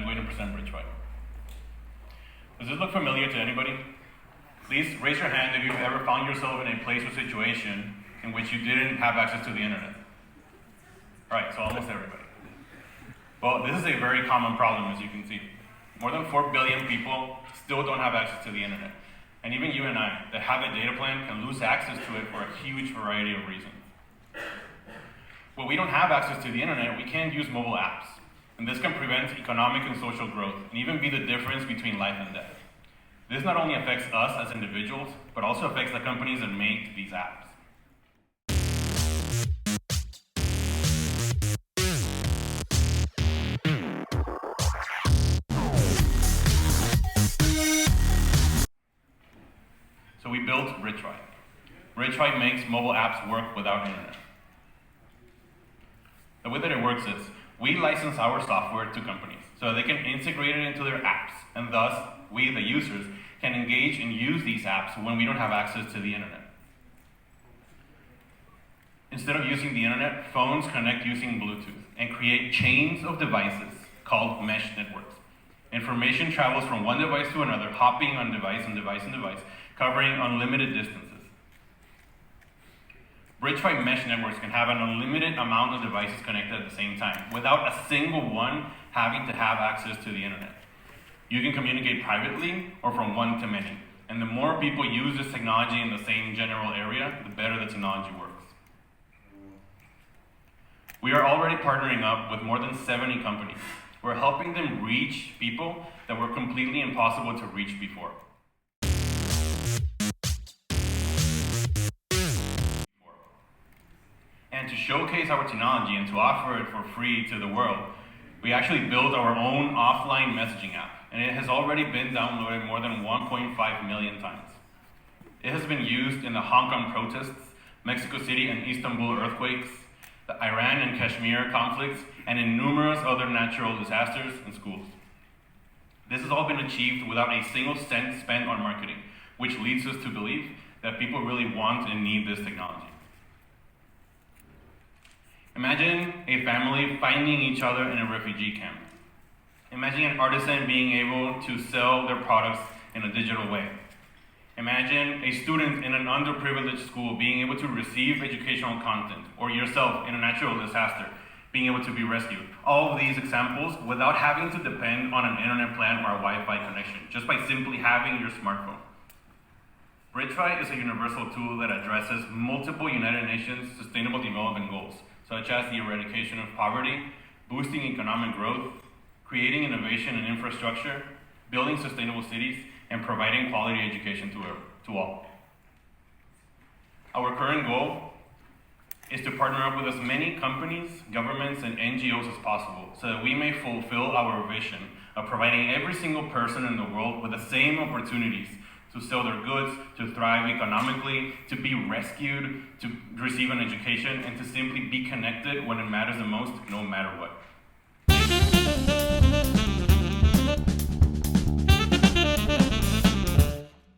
going to present Bridgefy. Does this look familiar to anybody? Please raise your hand if you've ever found yourself in a place or situation in which you didn't have access to the internet. All right, so almost everybody. Well, this is a very common problem, as you can see. More than 4 billion people still don't have access to the internet. And even you and I, that have a data plan, can lose access to it for a huge variety of reasons. When we don't have access to the internet, we can't use mobile apps. And this can prevent economic and social growth, and even be the difference between life and death. This not only affects us as individuals, but also affects the companies that make these apps. So we built Bridgefy. Bridgefy makes mobile apps work without internet. The way that it works is, we license our software to companies so they can integrate it into their apps, and thus, we, the users, can engage and use these apps when we don't have access to the internet. Instead of using the internet, phones connect using Bluetooth and create chains of devices called mesh networks. Information travels from one device to another, hopping on device and device and device, covering unlimited distances. Bridgefy mesh networks can have an unlimited amount of devices connected at the same time, without a single one having to have access to the internet. You can communicate privately or from one to many. And the more people use this technology in the same general area, the better the technology works. We are already partnering up with more than 70 companies. We're helping them reach people that were completely impossible to reach before. And to showcase our technology and to offer it for free to the world, we actually built our own offline messaging app, and it has already been downloaded more than 1.5 million times. It has been used in the Hong Kong protests, Mexico City and Istanbul earthquakes, the Iran and Kashmir conflicts, and in numerous other natural disasters and schools. This has all been achieved without a single cent spent on marketing, which leads us to believe that people really want and need this technology. Imagine a family finding each other in a refugee camp. Imagine an artisan being able to sell their products in a digital way. Imagine a student in an underprivileged school being able to receive educational content, or yourself in a natural disaster being able to be rescued. All of these examples without having to depend on an internet plan or a Wi-Fi connection, just by simply having your smartphone. Bridgefy is a universal tool that addresses multiple United Nations Sustainable Development Goals, such as the eradication of poverty, boosting economic growth, creating innovation and infrastructure, building sustainable cities, and providing quality education to all. Our current goal is to partner up with as many companies, governments, and NGOs as possible so that we may fulfill our vision of providing every single person in the world with the same opportunities to sell their goods, to thrive economically, to be rescued, to receive an education, and to simply be connected when it matters the most, no matter what.